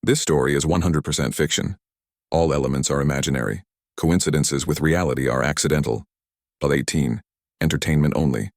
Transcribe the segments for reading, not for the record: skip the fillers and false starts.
This story is 100% fiction. All elements are imaginary. Coincidences with reality are accidental. But 18. Entertainment only.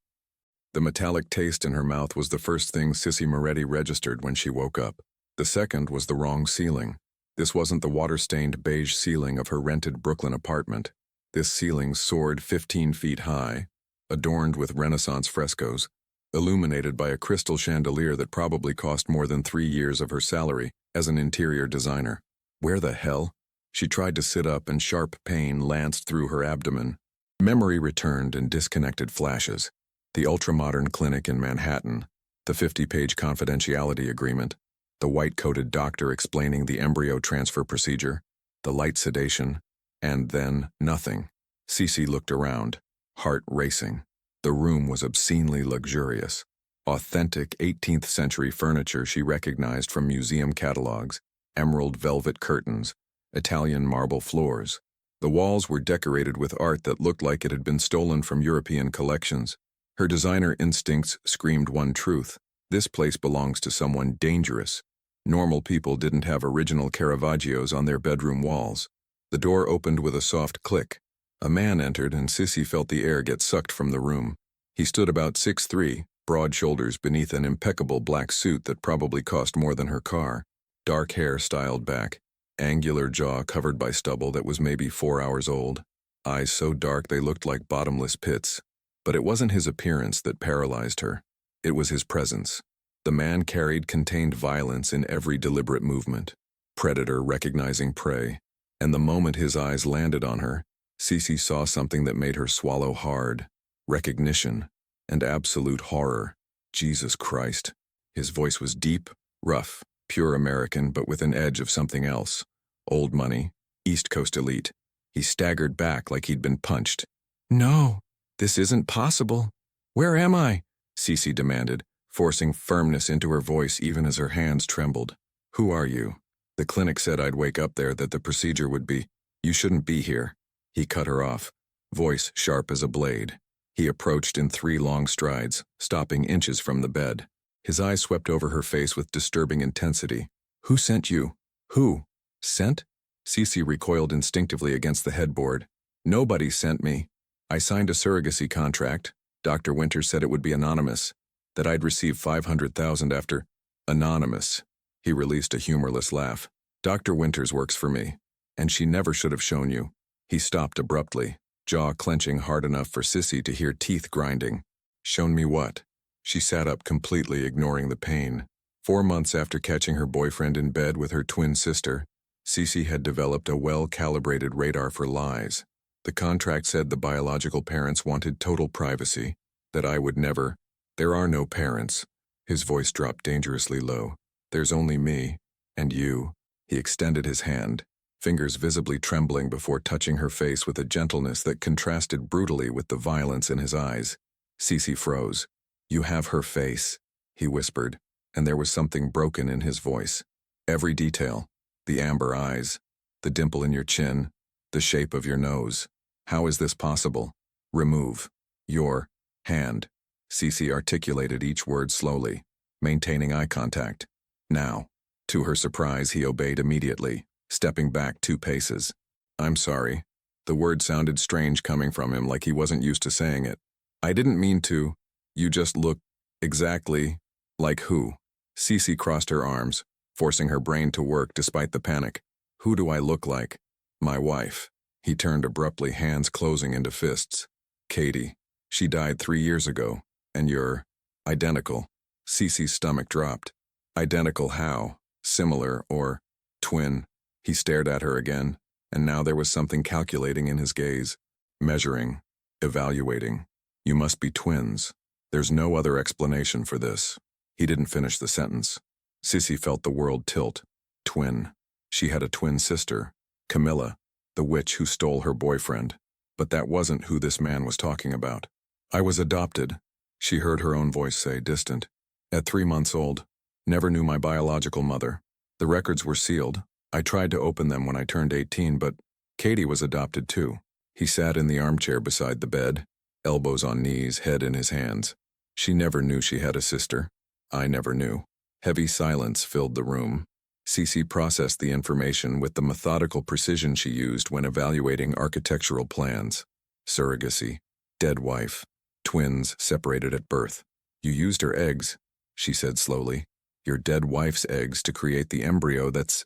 The metallic taste in her mouth was the first thing Sissy Moretti registered when she woke up. The second was the wrong ceiling. This wasn't the water-stained beige ceiling of her rented Brooklyn apartment. This ceiling soared 15 feet high, adorned with Renaissance frescoes, illuminated by a crystal chandelier that probably cost more than 3 years of her salary as an interior designer. Where the hell? She tried to sit up and sharp pain lanced through her abdomen. Memory returned in disconnected flashes. The ultra-modern clinic in Manhattan, the 50-page confidentiality agreement, the white-coated doctor explaining the embryo transfer procedure, the light sedation, and then nothing. Cece looked around, heart racing. The room was obscenely luxurious. Authentic 18th century furniture she recognized from museum catalogs, emerald velvet curtains, Italian marble floors. The walls were decorated with art that looked like it had been stolen from European collections. Her designer instincts screamed one truth: this place belongs to someone dangerous. Normal people didn't have original Caravaggios on their bedroom walls. The door opened with a soft click. A man entered, and Sissy felt the air get sucked from the room. He stood about 6'3", broad shoulders beneath an impeccable black suit that probably cost more than her car. Dark hair styled back, angular jaw covered by stubble that was maybe 4 hours old, eyes so dark they looked like bottomless pits. But it wasn't his appearance that paralyzed her. It was his presence. The man carried contained violence in every deliberate movement, predator recognizing prey. And the moment his eyes landed on her, Cece saw something that made her swallow hard: recognition and absolute horror. Jesus Christ. His voice was deep, rough, pure American, but with an edge of something else. Old money, East Coast elite. He staggered back like he'd been punched. "No, this isn't possible. Where am I?" Cece demanded, forcing firmness into her voice even as her hands trembled. "Who are you? The clinic said I'd wake up there, that the procedure would be. You shouldn't be here." He cut her off, voice sharp as a blade. He approached in 3 long strides, stopping inches from the bed. His eyes swept over her face with disturbing intensity. "Who sent you? Who? Sent?" Cece recoiled instinctively against the headboard. "Nobody sent me. I signed a surrogacy contract. Dr. Winters said it would be anonymous, that I'd receive $500,000 after." "Anonymous." He released a humorless laugh. "Dr. Winters works for me, and she never should have shown you." He stopped abruptly, jaw clenching hard enough for Sissy to hear teeth grinding. "Shown me what?" She sat up, completely ignoring the pain. 4 months after catching her boyfriend in bed with her twin sister, Cece had developed a well-calibrated radar for lies. The contract said the biological parents wanted total privacy, that I would never. "There are no parents." His voice dropped dangerously low. "There's only me, and you." He extended his hand, fingers visibly trembling before touching her face with a gentleness that contrasted brutally with the violence in his eyes. Cece froze. "You have her face," he whispered, and there was something broken in his voice. "Every detail. The amber eyes, the dimple in your chin, the shape of your nose. How is this possible? Remove your hand." Cece articulated each word slowly, maintaining eye contact. "Now." To her surprise, he obeyed immediately, stepping back 2 paces. "I'm sorry." The word sounded strange coming from him, like he wasn't used to saying it. "I didn't mean to. You just look exactly like who?" Cece crossed her arms, forcing her brain to work despite the panic. "Who do I look like?" "My wife." He turned abruptly, hands closing into fists. "Katie. She died 3 years ago, and you're identical." Cece's stomach dropped. "Identical how? Similar or twin?" He stared at her again, and now there was something calculating in his gaze. Measuring, evaluating. "You must be twins. There's no other explanation for this." He didn't finish the sentence. Cece felt the world tilt. Twin. She had a twin sister, Camilla, the witch who stole her boyfriend. But that wasn't who this man was talking about. "I was adopted," she heard her own voice say, distant. "At 3 months old. Never knew my biological mother. The records were sealed. I tried to open them when I turned 18, but Katie was adopted too." He sat in the armchair beside the bed, elbows on knees, head in his hands. "She never knew she had a sister. I never knew." Heavy silence filled the room. Cece processed the information with the methodical precision she used when evaluating architectural plans. Surrogacy, dead wife, twins separated at birth. You used her eggs, she said slowly. Your dead wife's eggs to create the embryo that's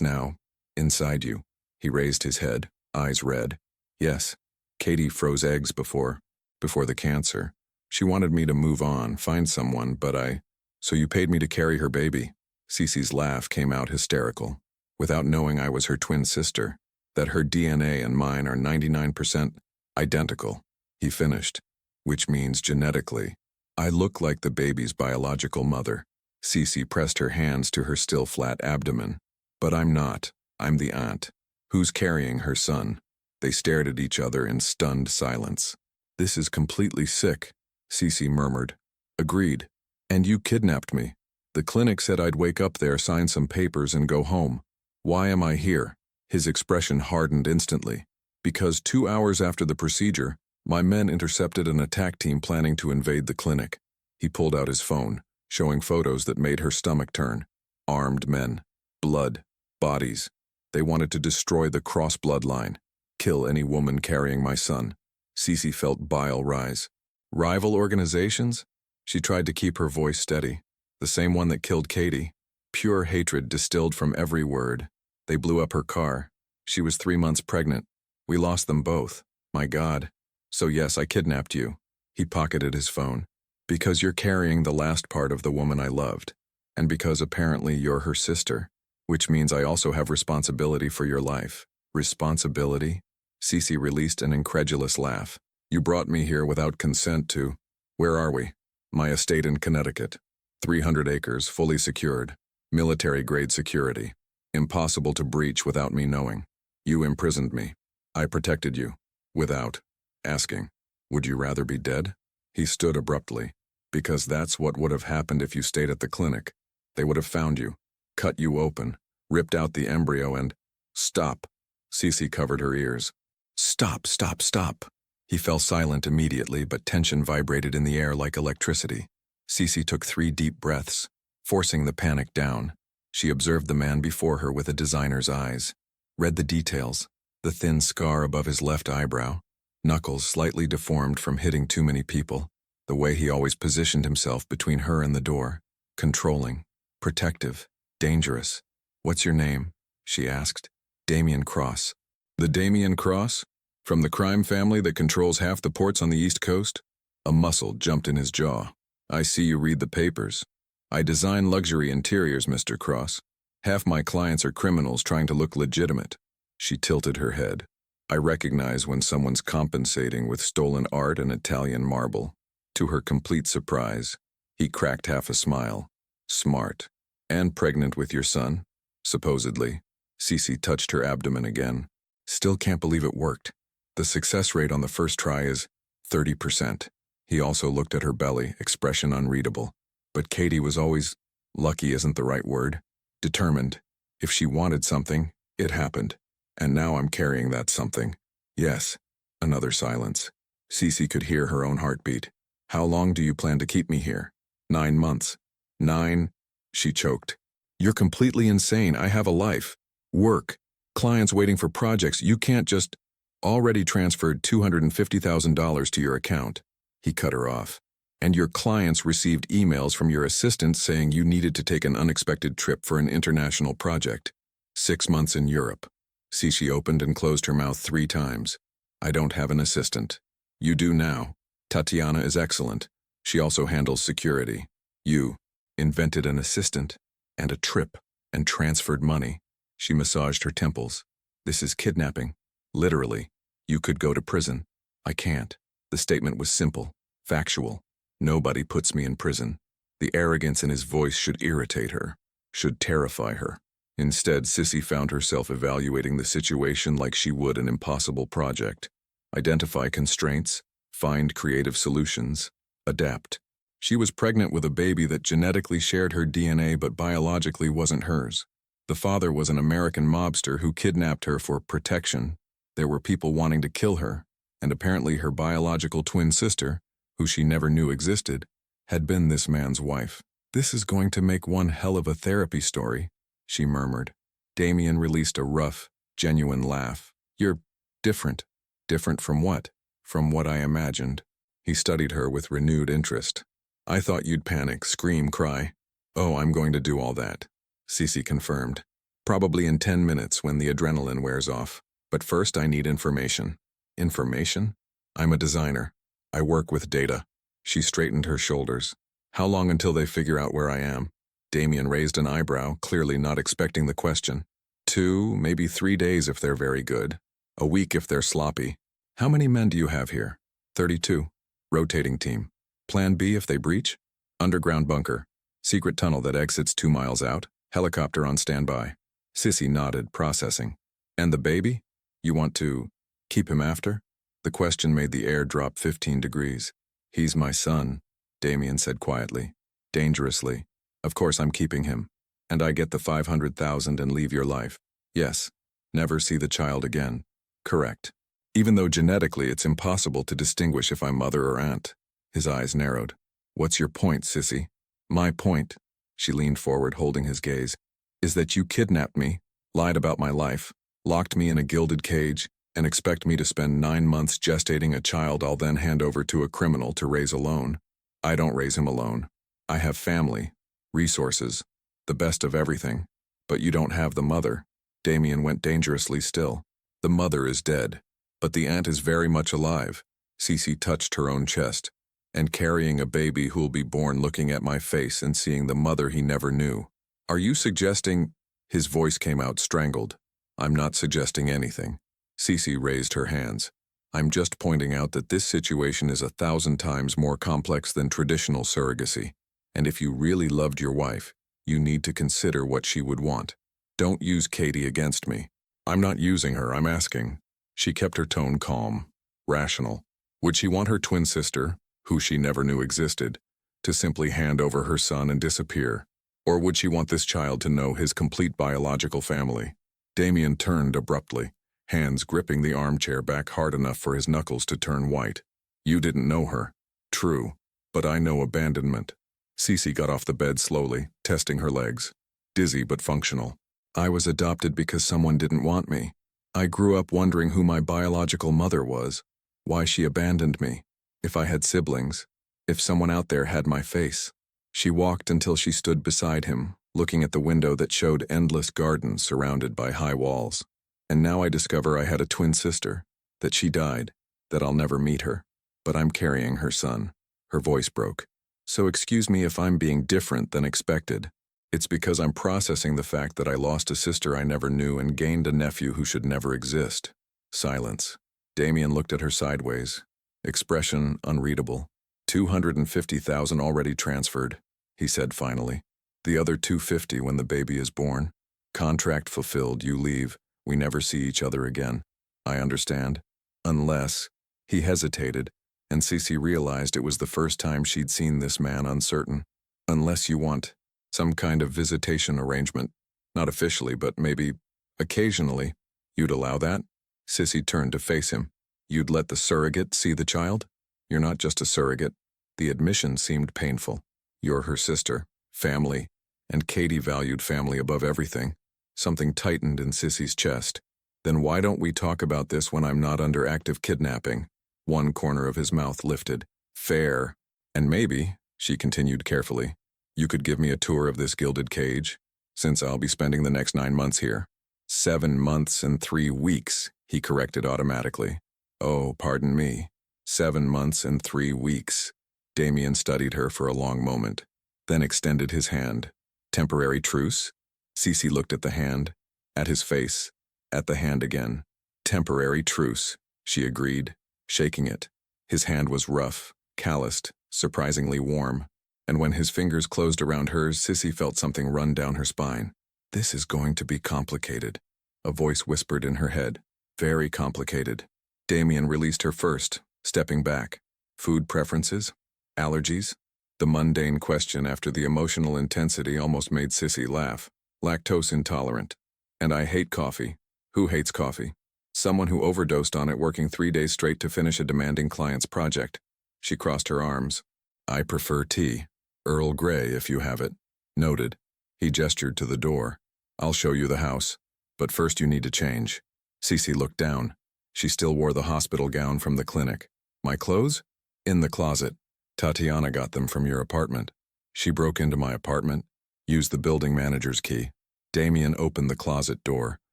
now inside you. He raised his head, eyes red. Yes, Katie froze eggs before the cancer. She wanted me to move on, find someone, but so you paid me to carry her baby. Cece's laugh came out hysterical, without knowing I was her twin sister, that her DNA and mine are 99% identical. He finished, which means genetically, I look like the baby's biological mother. Cece pressed her hands to her still flat abdomen. But I'm not. I'm the aunt. Who's carrying her son? They stared at each other in stunned silence. This is completely sick, Cece murmured. Agreed. And you kidnapped me. The clinic said I'd wake up there, sign some papers, and go home. Why am I here? His expression hardened instantly. Because 2 hours after the procedure, my men intercepted an attack team planning to invade the clinic. He pulled out his phone, showing photos that made her stomach turn. Armed men. Blood. Bodies. They wanted to destroy the cross-bloodline. Kill any woman carrying my son. Cece felt bile rise. Rival organizations? She tried to keep her voice steady. The same one that killed Katie. Pure hatred distilled from every word. They blew up her car. She was 3 months pregnant. We lost them both. My God. So yes, I kidnapped you. He pocketed his phone. Because you're carrying the last part of the woman I loved. And because apparently you're her sister. Which means I also have responsibility for your life. Responsibility? Cece released an incredulous laugh. You brought me here without consent to... Where are we? My estate in Connecticut. 300 acres, fully secured. Military-grade security. Impossible to breach without me knowing. You imprisoned me. I protected you. Without asking. Would you rather be dead? He stood abruptly. Because that's what would have happened if you stayed at the clinic. They would have found you. Cut you open. Ripped out the embryo and... Stop. Cece covered her ears. Stop, stop, stop. He fell silent immediately, but tension vibrated in the air like electricity. Cece took 3 deep breaths, forcing the panic down. She observed the man before her with a designer's eyes. Read the details. The thin scar above his left eyebrow. Knuckles slightly deformed from hitting too many people. The way he always positioned himself between her and the door. Controlling. Protective. Dangerous. What's your name? She asked. Damien Cross. The Damien Cross? From the crime family that controls half the ports on the East Coast? A muscle jumped in his jaw. I see you read the papers. I design luxury interiors, Mr. Cross. Half my clients are criminals trying to look legitimate. She tilted her head. I recognize when someone's compensating with stolen art and Italian marble. To her complete surprise, he cracked half a smile. Smart. And pregnant with your son? Supposedly. Cece touched her abdomen again. Still can't believe it worked. The success rate on the first try is 30%. He also looked at her belly, expression unreadable. But Katie was always, lucky isn't the right word, determined. If she wanted something, it happened. And now I'm carrying that something. Yes. Another silence. Cece could hear her own heartbeat. How long do you plan to keep me here? 9 months. 9? She choked. You're completely insane. I have a life. Work. Clients waiting for projects. You can't just... Already transferred $250,000 to your account. He cut her off. And your clients received emails from your assistant saying you needed to take an unexpected trip for an international project. 6 months in Europe. Cece opened and closed her mouth 3 times. I don't have an assistant. You do now. Tatiana is excellent. She also handles security. You invented an assistant and a trip and transferred money. She massaged her temples. This is kidnapping. Literally. You could go to prison. I can't. The statement was simple, factual. Nobody puts me in prison. The arrogance in his voice should irritate her, should terrify her. Instead, Cece found herself evaluating the situation like she would an impossible project. Identify constraints, find creative solutions, adapt. She was pregnant with a baby that genetically shared her DNA but biologically wasn't hers. The father was an American mobster who kidnapped her for protection. There were people wanting to kill her, and apparently her biological twin sister, who she never knew existed, had been this man's wife. This is going to make one hell of a therapy story, she murmured. Damien released a rough, genuine laugh. You're different. Different from what? From what I imagined. He studied her with renewed interest. I thought you'd panic, scream, cry. Oh, I'm going to do all that, Cece confirmed. Probably in 10 minutes when the adrenaline wears off. But first I need information. Information? I'm a designer. I work with data. She straightened her shoulders. How long until they figure out where I am? Damien raised an eyebrow, clearly not expecting the question. 2, maybe 3 days if they're very good. A week if they're sloppy. How many men do you have here? 32. Rotating team. Plan B if they breach? Underground bunker. Secret tunnel that exits 2 miles out. Helicopter on standby. Sissy nodded, processing. And the baby? You want to keep him after? The question made the air drop 15 degrees. He's my son, Damien said quietly. Dangerously. Of course I'm keeping him. And I get the 500,000 and leave your life. Yes. Never see the child again. Correct. Even though genetically it's impossible to distinguish if I'm mother or aunt. His eyes narrowed. What's your point, Sissy? My point, she leaned forward, holding his gaze, is that you kidnapped me, lied about my life, locked me in a gilded cage, and expect me to spend 9 months gestating a child I'll then hand over to a criminal to raise alone. I don't raise him alone. I have family, resources, the best of everything. But you don't have the mother. Damien went dangerously still. The mother is dead, but the aunt is very much alive. Cece touched her own chest. And carrying a baby who'll be born looking at my face and seeing the mother he never knew. Are you suggesting? His voice came out strangled. I'm not suggesting anything. Cece raised her hands. I'm just pointing out that this situation is 1,000 times more complex than traditional surrogacy. And if you really loved your wife, you need to consider what she would want. Don't use Katie against me. I'm not using her, I'm asking. She kept her tone calm, rational. Would she want her twin sister, who she never knew existed, to simply hand over her son and disappear? Or would she want this child to know his complete biological family? Damien turned abruptly, hands gripping the armchair back hard enough for his knuckles to turn white. You didn't know her. True, but I know abandonment. Cece got off the bed slowly, testing her legs. Dizzy but functional. I was adopted because someone didn't want me. I grew up wondering who my biological mother was, why she abandoned me. If I had siblings, if someone out there had my face. She walked until she stood beside him, looking at the window that showed endless gardens surrounded by high walls. And now I discover I had a twin sister, that she died, that I'll never meet her. But I'm carrying her son. Her voice broke. So excuse me if I'm being different than expected. It's because I'm processing the fact that I lost a sister I never knew and gained a nephew who should never exist. Silence. Damien looked at her sideways. Expression unreadable. 250,000 already transferred, he said finally. The other 250 when the baby is born. Contract fulfilled, you leave. We never see each other again. I understand. Unless. He hesitated, and Cece realized it was the first time she'd seen this man uncertain. Unless you want some kind of visitation arrangement. Not officially, but maybe occasionally. You'd allow that? Cece turned to face him. You'd let the surrogate see the child? You're not just a surrogate. The admission seemed painful. You're her sister, family, and Katie valued family above everything. Something tightened in Sissy's chest. Then why don't we talk about this when I'm not under active kidnapping? One corner of his mouth lifted. Fair. And maybe, she continued carefully, you could give me a tour of this gilded cage, since I'll be spending the next 9 months here. 7 months and 3 weeks, he corrected automatically. Oh, pardon me. 7 months and 3 weeks. Damien studied her for a long moment, then extended his hand. Temporary truce? Cece looked at the hand, at his face, at the hand again. Temporary truce, she agreed, shaking it. His hand was rough, calloused, surprisingly warm, and when his fingers closed around hers, Cece felt something run down her spine. This is going to be complicated, a voice whispered in her head. Very complicated. Damien released her first, stepping back. Food preferences? Allergies? The mundane question after the emotional intensity almost made Cece laugh. Lactose intolerant. And I hate coffee. Who hates coffee? Someone who overdosed on it working 3 days straight to finish a demanding client's project. She crossed her arms. I prefer tea. Earl Grey if you have it. Noted. He gestured to the door. I'll show you the house. But first you need to change. Cece looked down. She still wore the hospital gown from the clinic. My clothes? In the closet. Tatiana got them from your apartment. She broke into my apartment, used the building manager's key. Damien opened the closet door,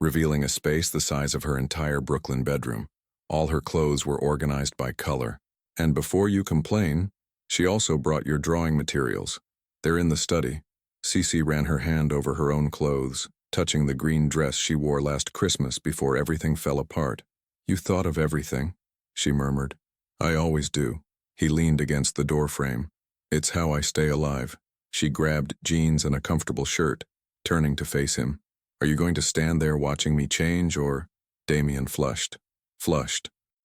revealing a space the size of her entire Brooklyn bedroom. All her clothes were organized by color. And before you complain, she also brought your drawing materials. They're in the study. Cece ran her hand over her own clothes, touching the green dress she wore last Christmas before everything fell apart. You thought of everything, she murmured. I always do. He leaned against the doorframe. It's how I stay alive. She grabbed jeans and a comfortable shirt, turning to face him. Are you going to stand there watching me change, or? Damien flushed.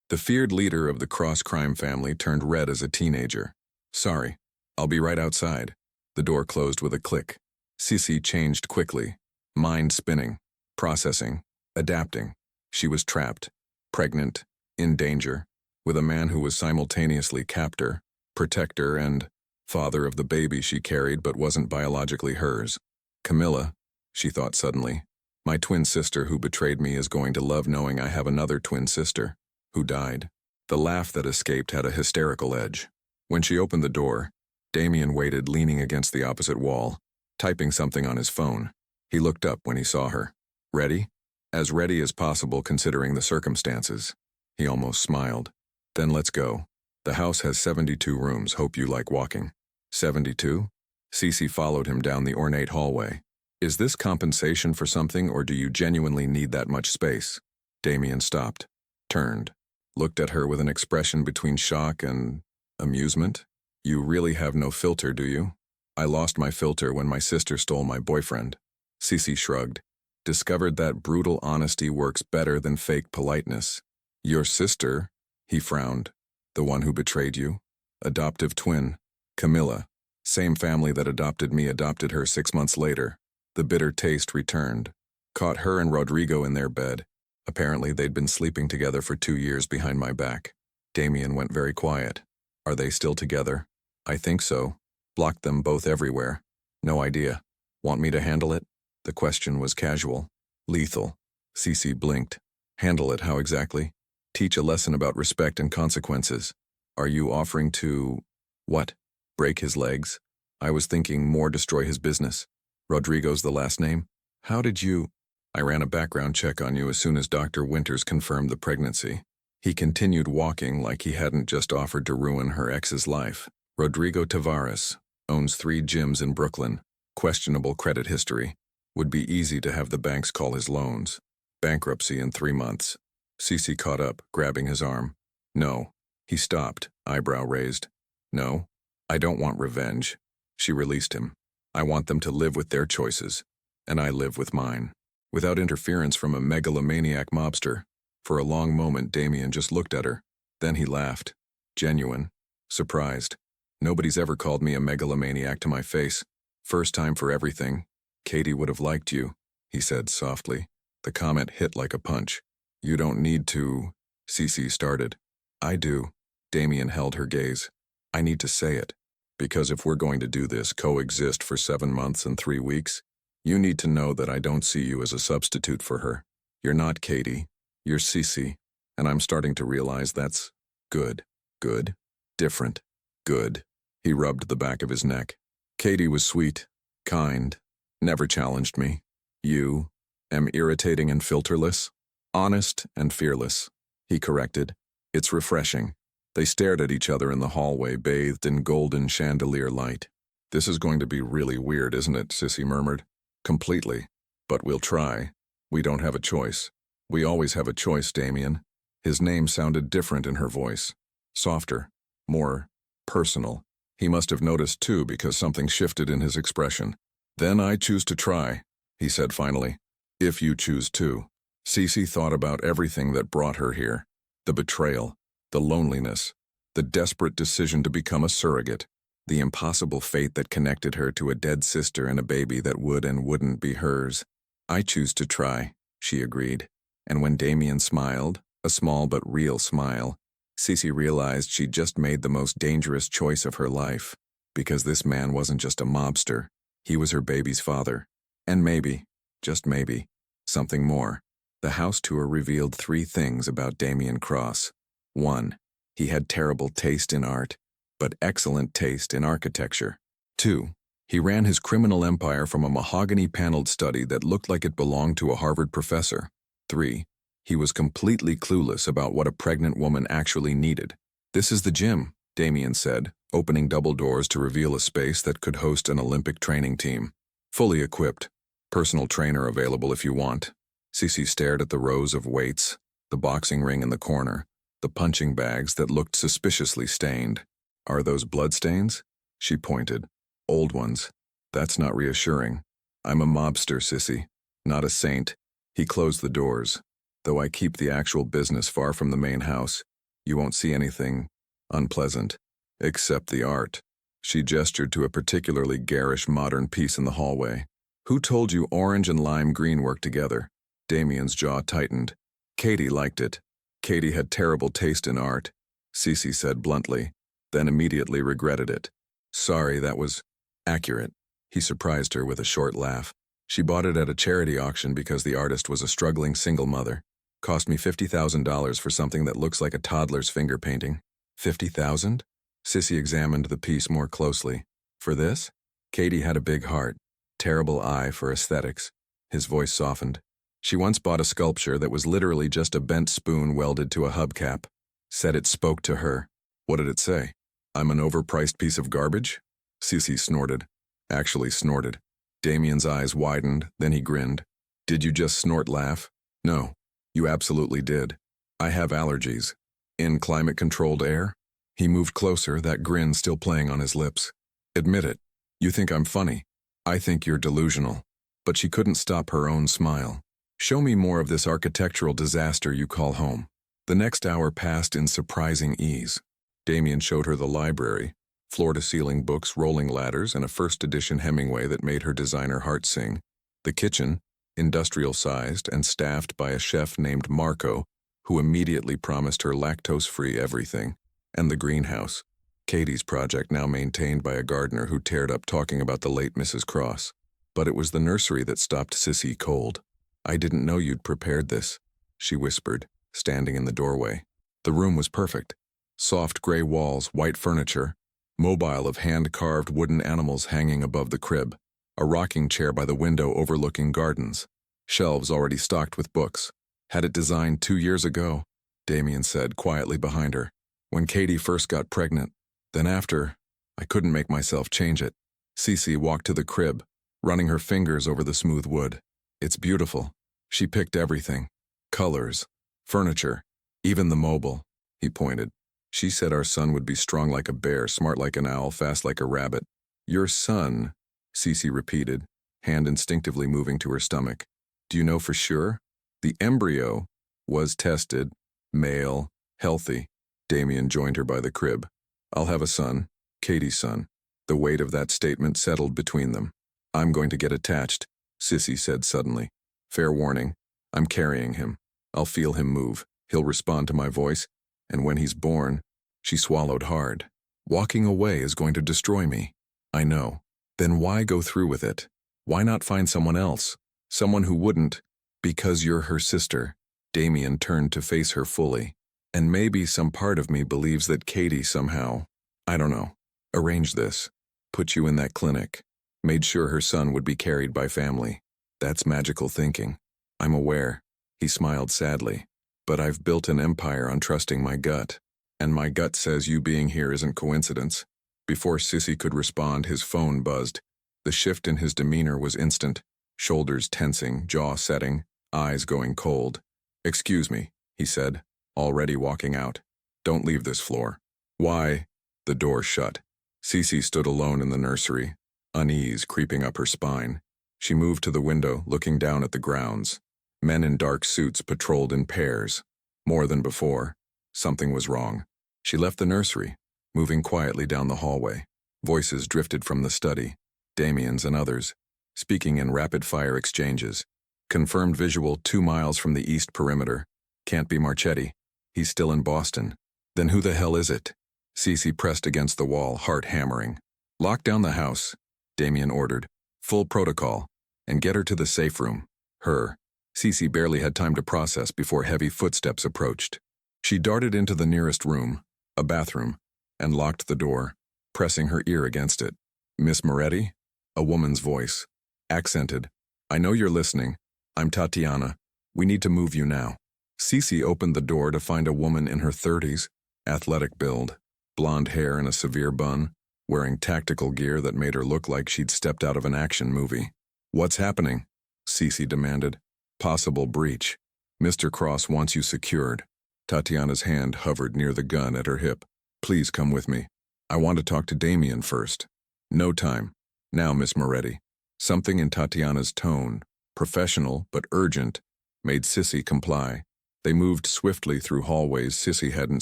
The feared leader of the cross-crime family turned red as a teenager. Sorry, I'll be right outside. The door closed with a click. Cece changed quickly, mind spinning, processing, adapting. She was trapped, pregnant, in danger, with a man who was simultaneously captor, protector, and father of the baby she carried but wasn't biologically hers. Camilla, she thought suddenly, my twin sister who betrayed me is going to love knowing I have another twin sister, who died. The laugh that escaped had a hysterical edge. When she opened the door, Damien waited leaning against the opposite wall, typing something on his phone. He looked up when he saw her. Ready? As ready as possible considering the circumstances. He almost smiled. Then let's go. The house has 72 rooms. Hope you like walking. 72? Cece followed him down the ornate hallway. Is this compensation for something, or do you genuinely need that much space? Damien stopped, turned, looked at her with an expression between shock and amusement. You really have no filter, do you? I lost my filter when my sister stole my boyfriend. Cece shrugged, discovered that brutal honesty works better than fake politeness. Your sister? He frowned. The one who betrayed you? Adoptive twin. Camilla. Same family that adopted me adopted her 6 months later. The bitter taste returned. Caught her and Rodrigo in their bed. Apparently they'd been sleeping together for 2 years behind my back. Damien went very quiet. Are they still together? I think so. Blocked them both everywhere. No idea. Want me to handle it? The question was casual. Lethal. Cece blinked. Handle it how exactly? Teach a lesson about respect and consequences. Are you offering to… what? Break his legs? I was thinking more destroy his business. Rodrigo's the last name? How did you… I ran a background check on you as soon as Dr. Winters confirmed the pregnancy. He continued walking like he hadn't just offered to ruin her ex's life. Rodrigo Tavares owns 3 gyms in Brooklyn. Questionable credit history. Would be easy to have the banks call his loans. Bankruptcy in 3 months. Cece caught up, grabbing his arm. No. He stopped, eyebrow raised. No. I don't want revenge. She released him. I want them to live with their choices, and I live with mine. Without interference from a megalomaniac mobster. For a long moment, Damien just looked at her. Then he laughed. Genuine. Surprised. Nobody's ever called me a megalomaniac to my face. First time for everything. Katie would have liked you, he said softly. The comment hit like a punch. You don't need to… Cece started. I do. Damien held her gaze. I need to say it. Because if we're going to do this, coexist for 7 months and 3 weeks, you need to know that I don't see you as a substitute for her. You're not Katie. You're Cece. And I'm starting to realize that's good. Good. Different. Good. He rubbed the back of his neck. Katie was sweet, kind, never challenged me. You am irritating and filterless, honest and fearless. He corrected. It's refreshing. They stared at each other in the hallway, bathed in golden chandelier light. This is going to be really weird, isn't it? Cece murmured. Completely. But we'll try. We don't have a choice. We always have a choice, Damien. His name sounded different in her voice. Softer. More personal. He must have noticed too because something shifted in his expression. Then I choose to try, he said finally. If you choose to. Cece thought about everything that brought her here. The betrayal. The loneliness, the desperate decision to become a surrogate, the impossible fate that connected her to a dead sister and a baby that would and wouldn't be hers. I choose to try, she agreed. And when Damien smiled, a small but real smile, Cece realized she'd just made the most dangerous choice of her life, because this man wasn't just a mobster, he was her baby's father. And maybe, just maybe, something more. The house tour revealed 3 things about Damien Cross. 1. He had terrible taste in art, but excellent taste in architecture. 2. He ran his criminal empire from a mahogany-paneled study that looked like it belonged to a Harvard professor. 3. He was completely clueless about what a pregnant woman actually needed. "This is the gym," Damien said, opening double doors to reveal a space that could host an Olympic training team. "Fully equipped. Personal trainer available if you want." Cece stared at the rows of weights, the boxing ring in the corner, the punching bags that looked suspiciously stained. "Are those bloodstains?" She pointed. "Old ones. That's not reassuring. I'm a mobster, Sissy, not a saint." He closed the doors. "Though I keep the actual business far from the main house, you won't see anything unpleasant, except the art." She gestured to a particularly garish modern piece in the hallway. "Who told you orange and lime green work together?" Damien's jaw tightened. "Katie liked it." "Katie had terrible taste in art," Cece said bluntly, then immediately regretted it. "Sorry, that was accurate." He surprised her with a short laugh. "She bought it at a charity auction because the artist was a struggling single mother. Cost me $50,000 for something that looks like a toddler's finger painting." "50,000?" Sissy examined the piece more closely. "For this?" Katie had a big heart, terrible eye for aesthetics. His voice softened. "She once bought a sculpture that was literally just a bent spoon welded to a hubcap. Said it spoke to her." "What did it say? I'm an overpriced piece of garbage?" Cece snorted. Actually snorted. Damien's eyes widened, then he grinned. "Did you just snort laugh?" "No, you absolutely did. I have allergies." "In climate-controlled air?" He moved closer, that grin still playing on his lips. "Admit it. You think I'm funny. I think you're delusional." But she couldn't stop her own smile. "Show me more of this architectural disaster you call home." The next hour passed in surprising ease. Damien showed her the library, floor-to-ceiling books, rolling ladders, and a first-edition Hemingway that made her designer heart sing. The kitchen, industrial-sized and staffed by a chef named Marco, who immediately promised her lactose-free everything. And the greenhouse, Katie's project now maintained by a gardener who teared up talking about the late Mrs. Cross. But it was the nursery that stopped Sissy cold. "I didn't know you'd prepared this," she whispered, standing in the doorway. The room was perfect. Soft gray walls, white furniture, mobile of hand-carved wooden animals hanging above the crib, a rocking chair by the window overlooking gardens, shelves already stocked with books. "Had it designed 2 years ago," Damien said quietly behind her. "When Katie first got pregnant. Then after, I couldn't make myself change it." Cece walked to the crib, running her fingers over the smooth wood. "It's beautiful." She picked everything. Colors, furniture, even the mobile. He pointed. "She said our son would be strong like a bear, smart like an owl, fast like a rabbit." "Your son," Cece repeated, hand instinctively moving to her stomach. "Do you know for sure?" "The embryo was tested, male, healthy." Damien joined her by the crib. "I'll have a son, Katie's son." The weight of that statement settled between them. "I'm going to get attached," Sissy said suddenly. "Fair warning, I'm carrying him. I'll feel him move. He'll respond to my voice, and when he's born," she swallowed hard. "Walking away is going to destroy me." "I know. Then why go through with it? Why not find someone else? Someone who wouldn't, because you're her sister." Damien turned to face her fully. "And maybe some part of me believes that Katie somehow, I don't know, arranged this, put you in that clinic, made sure her son would be carried by family. That's magical thinking. I'm aware." He smiled sadly. "But I've built an empire on trusting my gut. And my gut says you being here isn't coincidence." Before Sissy could respond, his phone buzzed. The shift in his demeanor was instant, shoulders tensing, jaw setting, eyes going cold. "Excuse me," he said, already walking out. "Don't leave this floor." "Why?" The door shut. Cece stood alone in the nursery, unease creeping up her spine. She moved to the window, looking down at the grounds. Men in dark suits patrolled in pairs. More than before. Something was wrong. She left the nursery, moving quietly down the hallway. Voices drifted from the study, Damien's and others, speaking in rapid-fire exchanges. Confirmed visual 2 miles from the east perimeter. Can't be Marchetti. He's still in Boston. Then who the hell is it? Cece pressed against the wall, heart hammering. "Lock down the house," Damien ordered. "Full protocol. And get her to the safe room." Her. Cece barely had time to process before heavy footsteps approached. She darted into the nearest room, a bathroom, and locked the door, pressing her ear against it. "Miss Moretti?" A woman's voice. Accented. "I know you're listening. I'm Tatiana. We need to move you now." Cece opened the door to find a woman in her 30s, athletic build, blonde hair in a severe bun, wearing tactical gear that made her look like she'd stepped out of an action movie. "What's happening?" Cece demanded. "Possible breach. Mr. Cross wants you secured." Tatiana's hand hovered near the gun at her hip. "Please come with me. I want to talk to Damien first." "No time. Now, Miss Moretti." Something in Tatiana's tone, professional but urgent, made Cece comply. They moved swiftly through hallways Cece hadn't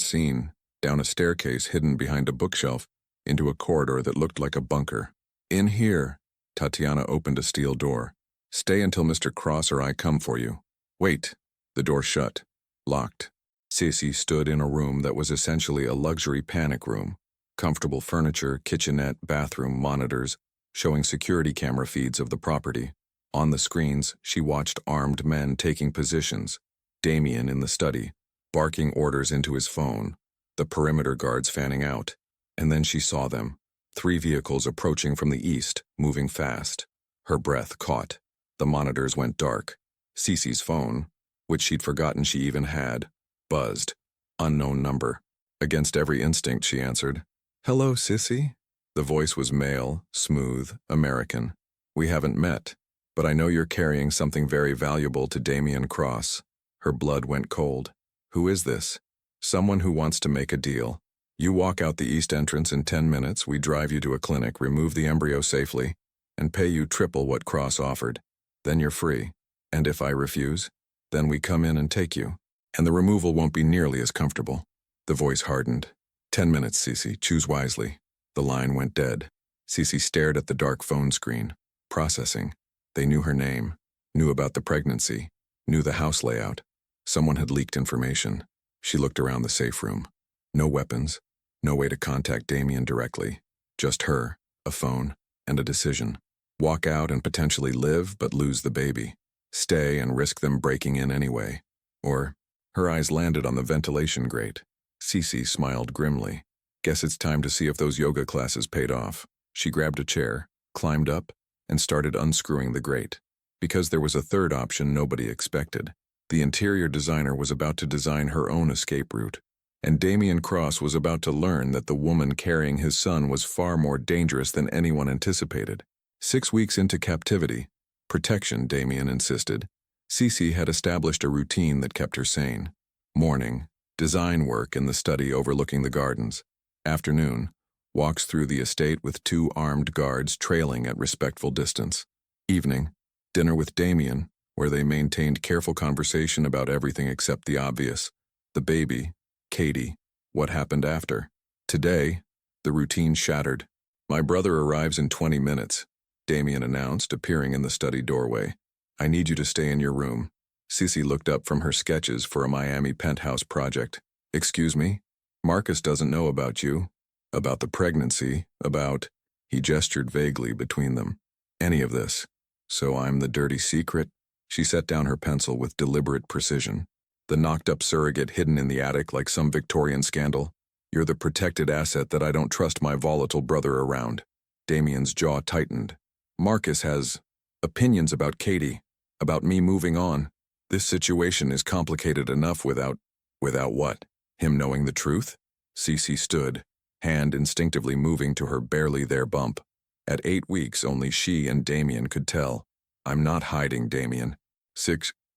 seen, down a staircase hidden behind a bookshelf, into a corridor that looked like a bunker. "In here." Tatiana opened a steel door. "Stay until Mr. Cross or I come for you." "Wait." The door shut, locked. Cece stood in a room that was essentially a luxury panic room. Comfortable furniture, kitchenette, bathroom, monitors, showing security camera feeds of the property. On the screens, she watched armed men taking positions. Damien in the study, barking orders into his phone, the perimeter guards fanning out. And then she saw them, 3 vehicles approaching from the east, moving fast. Her breath caught. The monitors went dark. Cece's phone, which she'd forgotten she even had, buzzed. Unknown number. Against every instinct, she answered. "Hello, Sissy?" The voice was male, smooth, American. "We haven't met, but I know you're carrying something very valuable to Damien Cross." Her blood went cold. "Who is this?" "Someone who wants to make a deal. You walk out the east entrance in 10 minutes, we drive you to a clinic, remove the embryo safely, and pay you triple what Cross offered. Then you're free. And if I refuse, then we come in and take you. And the removal won't be nearly as comfortable." The voice hardened. 10 minutes, Cece. Choose wisely." The line went dead. Cece stared at the dark phone screen. Processing. They knew her name, knew about the pregnancy, knew the house layout. Someone had leaked information. She looked around the safe room. No weapons, no way to contact Damien directly. Just her, a phone, and a decision. Walk out and potentially live but lose the baby. Stay and risk them breaking in anyway. Or, her eyes landed on the ventilation grate. Cece smiled grimly. "Guess it's time to see if those yoga classes paid off." She grabbed a chair, climbed up, and started unscrewing the grate. Because there was a third option nobody expected. The interior designer was about to design her own escape route. And Damien Cross was about to learn that the woman carrying his son was far more dangerous than anyone anticipated. 6 weeks into captivity, protection, Damien insisted, Cece had established a routine that kept her sane. Morning, design work in the study overlooking the gardens. Afternoon, walks through the estate with 2 armed guards trailing at respectful distance. Evening, dinner with Damien, where they maintained careful conversation about everything except the obvious. The baby, Katie, what happened after. Today, the routine shattered. "My brother arrives in 20 minutes, Damien announced, appearing in the study doorway. "I need you to stay in your room." Cece looked up from her sketches for a Miami penthouse project. "Excuse me? Marcus doesn't know about you. About the pregnancy, about—" He gestured vaguely between them. "Any of this. So I'm the dirty secret?" She set down her pencil with deliberate precision. "The knocked-up surrogate hidden in the attic like some Victorian scandal? You're the protected asset that I don't trust my volatile brother around." Damien's jaw tightened. "Marcus has opinions about Katie, about me moving on. This situation is complicated enough without what? Him knowing the truth?" Cece stood, hand instinctively moving to her barely there bump. At 8 weeks, only she and Damien could tell. "I'm not hiding, Damien.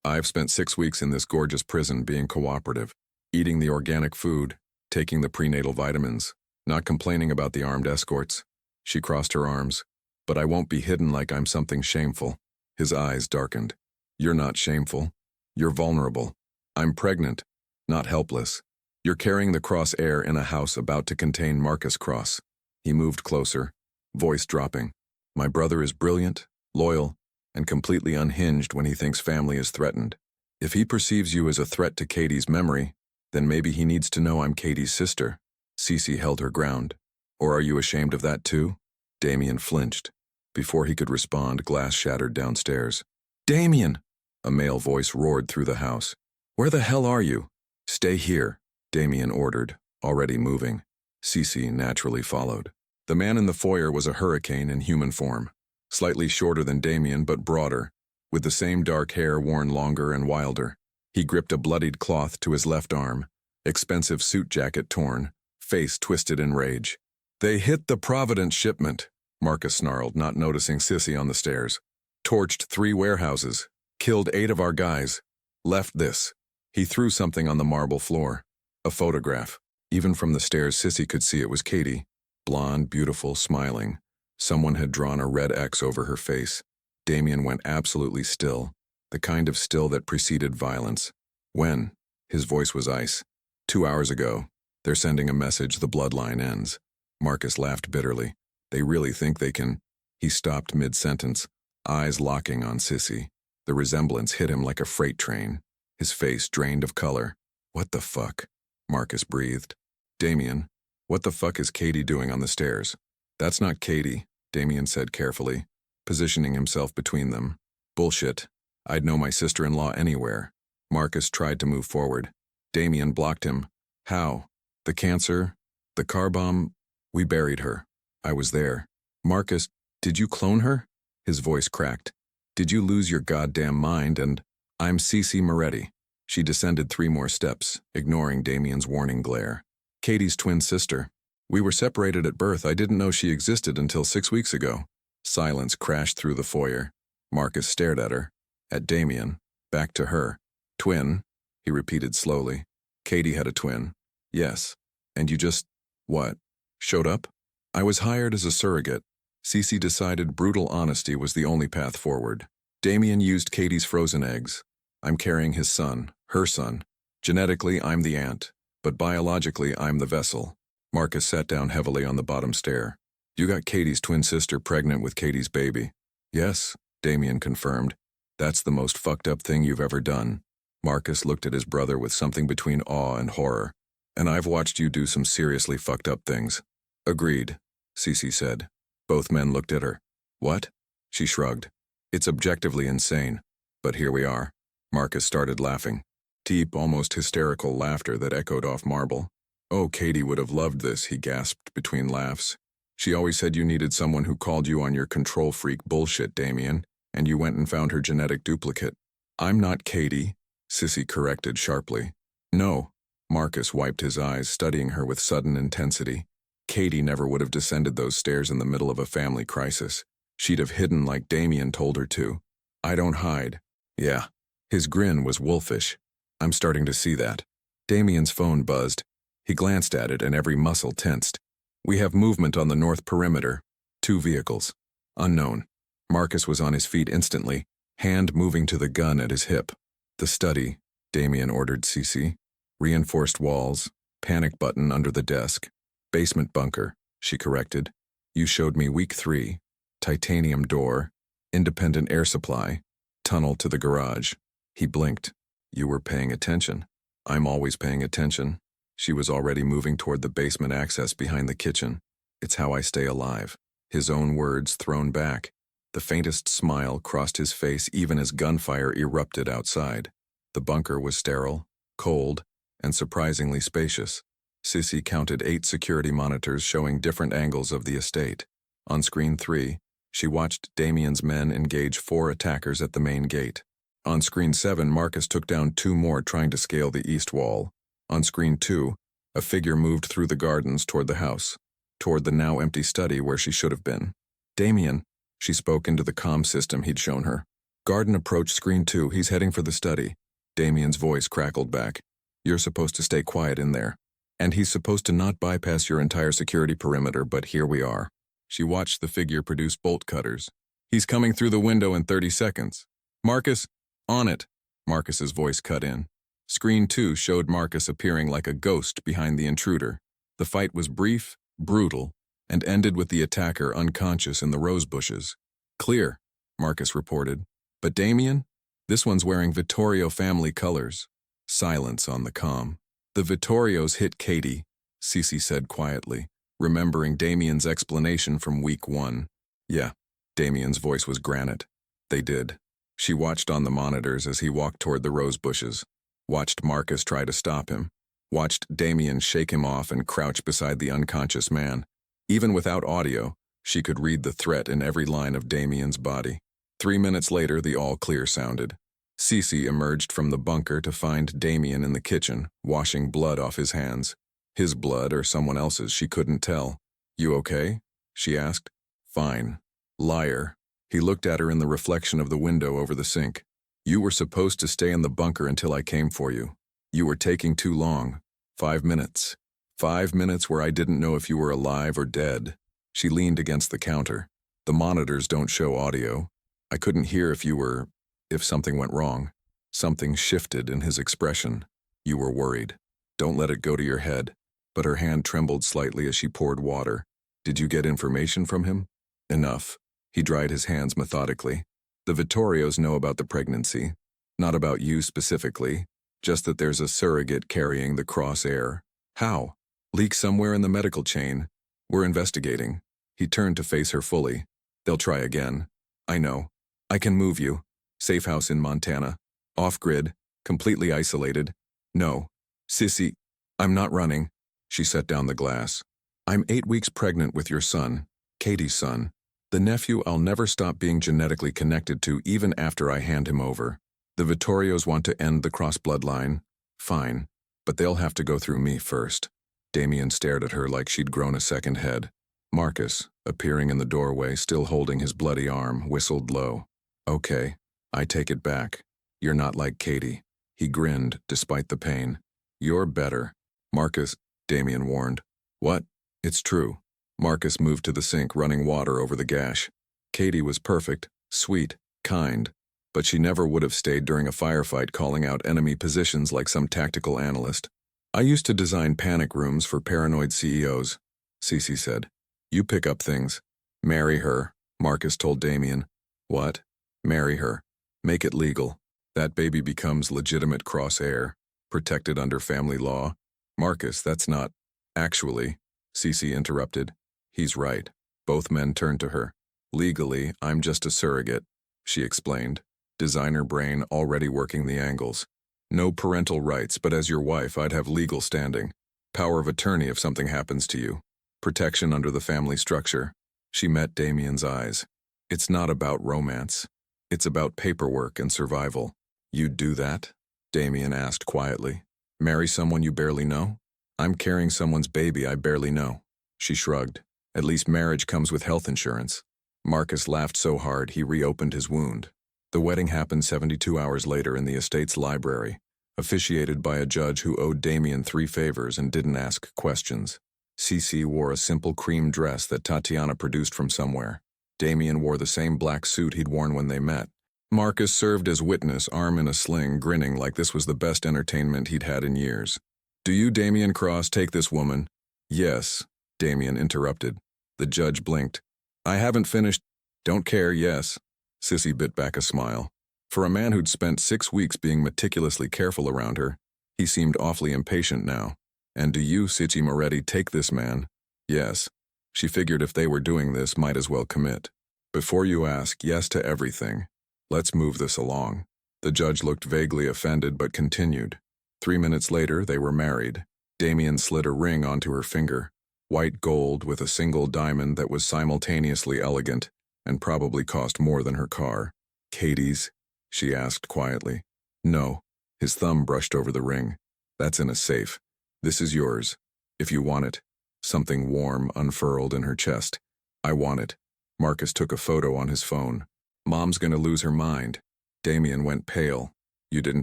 I've spent 6 weeks in this gorgeous prison being cooperative, eating the organic food, taking the prenatal vitamins, not complaining about the armed escorts." She crossed her arms. "But I won't be hidden like I'm something shameful." His eyes darkened. "You're not shameful. You're vulnerable. I'm pregnant, not helpless. You're carrying the Cross heir in a house about to contain Marcus Cross." He moved closer, voice dropping. "My brother is brilliant, loyal, and completely unhinged when he thinks family is threatened. If he perceives you as a threat to Katie's memory, then maybe he needs to know I'm Katie's sister." Cece held her ground. "Or are you ashamed of that too?" Damien flinched. Before he could respond, glass shattered downstairs. "Damien!" A male voice roared through the house. "Where the hell are you?" "Stay here," Damien ordered, already moving. Cece naturally followed. The man in the foyer was a hurricane in human form, slightly shorter than Damien but broader, with the same dark hair worn longer and wilder. He gripped a bloodied cloth to his left arm, expensive suit jacket torn, face twisted in rage. "They hit the Providence shipment," Marcus snarled, not noticing Sissy on the stairs. "Torched 3 warehouses, killed 8 of our guys, left this." He threw something on the marble floor. A photograph. Even from the stairs, Sissy could see it was Katie. Blonde, beautiful, smiling. Someone had drawn a red X over her face. Damien went absolutely still, the kind of still that preceded violence. "When?" His voice was ice. 2 hours ago. They're sending a message, the bloodline ends." Marcus laughed bitterly. "They really think they can—" He stopped mid-sentence, eyes locking on Sissy. The resemblance hit him like a freight train. His face drained of color. "What the fuck?" Marcus breathed. "Damien, what the fuck is Katie doing on the stairs?" "That's not Katie," Damien said carefully, positioning himself between them. "Bullshit. I'd know my sister-in-law anywhere." Marcus tried to move forward. Damien blocked him. "How? The cancer? The car bomb? We buried her. I was there." "Marcus, did you clone her?" His voice cracked. "Did you lose your goddamn mind and—" "I'm Cece Moretti." She descended 3 more steps, ignoring Damien's warning glare. "Katie's twin sister. We were separated at birth. I didn't know she existed until 6 weeks ago." Silence crashed through the foyer. Marcus stared at her, at Damien, back to her. "Twin," he repeated slowly. "Katie had a twin." "Yes. And you just— what? Showed up?" "I was hired as a surrogate." Cece decided brutal honesty was the only path forward. "Damien used Katie's frozen eggs. I'm carrying his son, her son. Genetically, I'm the aunt, but biologically, I'm the vessel." Marcus sat down heavily on the bottom stair. "You got Katie's twin sister pregnant with Katie's baby." "Yes," Damien confirmed. "That's the most fucked up thing you've ever done." Marcus looked at his brother with something between awe and horror. "And I've watched you do some seriously fucked up things." "Agreed," Cece said. Both men looked at her. "What?" She shrugged. "It's objectively insane. But here we are." Marcus started laughing. Deep, almost hysterical laughter that echoed off marble. "Oh, Katie would have loved this," he gasped between laughs. "She always said you needed someone who called you on your control freak bullshit, Damien, and you went and found her genetic duplicate." "I'm not Katie," Sissy corrected sharply. "No." Marcus wiped his eyes, studying her with sudden intensity. "Katie never would have descended those stairs in the middle of a family crisis. She'd have hidden like Damien told her to." "I don't hide." "Yeah." His grin was wolfish. "I'm starting to see that." Damien's phone buzzed. He glanced at it and every muscle tensed. "We have movement on the north perimeter. 2 vehicles. Unknown." Marcus was on his feet instantly, hand moving to the gun at his hip. "The study," Damien ordered Cece. "Reinforced walls, panic button under the desk. Basement bunker," she corrected. "You showed me week 3. Titanium door, independent air supply, tunnel to the garage." He blinked. "You were paying attention." "I'm always paying attention." She was already moving toward the basement access behind the kitchen. "It's how I stay alive." His own words thrown back. The faintest smile crossed his face even as gunfire erupted outside. The bunker was sterile, cold, and surprisingly spacious. Sissy counted 8 security monitors showing different angles of the estate. On screen 3, she watched Damien's men engage 4 attackers at the main gate. On screen 7, Marcus took down 2 more trying to scale the east wall. On screen 2, a figure moved through the gardens toward the house, toward the now empty study where she should have been. "Damien," she spoke into the comm system he'd shown her. "Garden approached screen 2, he's heading for the study." Damien's voice crackled back. "You're supposed to stay quiet in there. And he's supposed to not bypass your entire security perimeter, but here we are." She watched the figure produce bolt cutters. "He's coming through the window in 30 seconds. Marcus, on it." Marcus's voice cut in. Screen 2 showed Marcus appearing like a ghost behind the intruder. The fight was brief, brutal, and ended with the attacker unconscious in the rose bushes. "Clear," Marcus reported. "But Damien? This one's wearing Vittorio family colors." Silence on the comm. "The Vittorios hit Katie," Cece said quietly, remembering Damien's explanation from week 1. "Yeah." Damien's voice was granite. "They did." She watched on the monitors as he walked toward the rose bushes, watched Marcus try to stop him, watched Damien shake him off and crouch beside the unconscious man. Even without audio, she could read the threat in every line of Damien's body. 3 minutes later, the all-clear sounded. Cece emerged from the bunker to find Damien in the kitchen, washing blood off his hands. His blood or someone else's, she couldn't tell. "You okay?" she asked. "Fine." Liar. He looked at her in the reflection of the window over the sink. "You were supposed to stay in the bunker until I came for you. You were taking too long. 5 minutes. 5 minutes where I didn't know if you were alive or dead." She leaned against the counter. "The monitors don't show audio. I couldn't hear if something went wrong." Something shifted in his expression. "You were worried. Don't let it go to your head." But her hand trembled slightly as she poured water. "Did you get information from him?" "Enough." He dried his hands methodically. "The Vittorios know about the pregnancy. Not about you specifically, just that there's a surrogate carrying the crosshair." "How?" "Leak somewhere in the medical chain. We're investigating." He turned to face her fully. "They'll try again. I know. I can move you. Safe house in Montana. Off-grid. Completely isolated." "No. Sissy, I'm not running." She set down the glass. "I'm 8 weeks pregnant with your son, Katie's son. The nephew I'll never stop being genetically connected to even after I hand him over. The Vittorios want to end the cross-bloodline. Fine. But they'll have to go through me first." Damien stared at her like she'd grown a second head. Marcus, appearing in the doorway, still holding his bloody arm, whistled low. "Okay, I take it back. You're not like Katie." He grinned, despite the pain. "You're better." "Marcus," Damien warned. "What?" "It's true." Marcus moved to the sink, running water over the gash. "Katie was perfect, sweet, kind, but she never would have stayed during a firefight calling out enemy positions like some tactical analyst. I used to design panic rooms for paranoid CEOs," Cece said. "You pick up things." "Marry her," Marcus told Damien. "What?" "Marry her. Make it legal. That baby becomes legitimate crosshair, protected under family law." "Marcus, that's not—" "Actually," Cece interrupted. "He's right." Both men turned to her. "Legally, I'm just a surrogate," she explained, designer brain already working the angles. "No parental rights, but as your wife, I'd have legal standing. Power of attorney if something happens to you. Protection under the family structure." She met Damien's eyes. "It's not about romance. It's about paperwork and survival." "You'd do that?" Damien asked quietly. "Marry someone you barely know?" "I'm carrying someone's baby I barely know." She shrugged. "At least marriage comes with health insurance." Marcus laughed so hard he reopened his wound. The wedding happened 72 hours later in the estate's library, officiated by a judge who owed Damien 3 favors and didn't ask questions. Cece wore a simple cream dress that Tatiana produced from somewhere. Damien wore the same black suit he'd worn when they met. Marcus served as witness, arm in a sling, grinning like this was the best entertainment he'd had in years. "Do you, Damien Cross, take this woman?" "Yes," Damien interrupted. The judge blinked. "I haven't finished." "Don't care, yes." Sissy bit back a smile. For a man who'd spent 6 weeks being meticulously careful around her, he seemed awfully impatient now. "And do you, Sicci Moretti, take this man?" "Yes." She figured if they were doing this, might as well commit. "Before you ask, yes to everything. Let's move this along." The judge looked vaguely offended but continued. 3 minutes later, they were married. Damien slid a ring onto her finger, white gold with a single diamond that was simultaneously elegant and probably cost more than her car. "Katie's?" she asked quietly. "No." His thumb brushed over the ring. "That's in a safe. This is yours. If you want it." Something warm unfurled in her chest. "I want it." Marcus took a photo on his phone. "Mom's gonna lose her mind." Damien went pale. "You didn't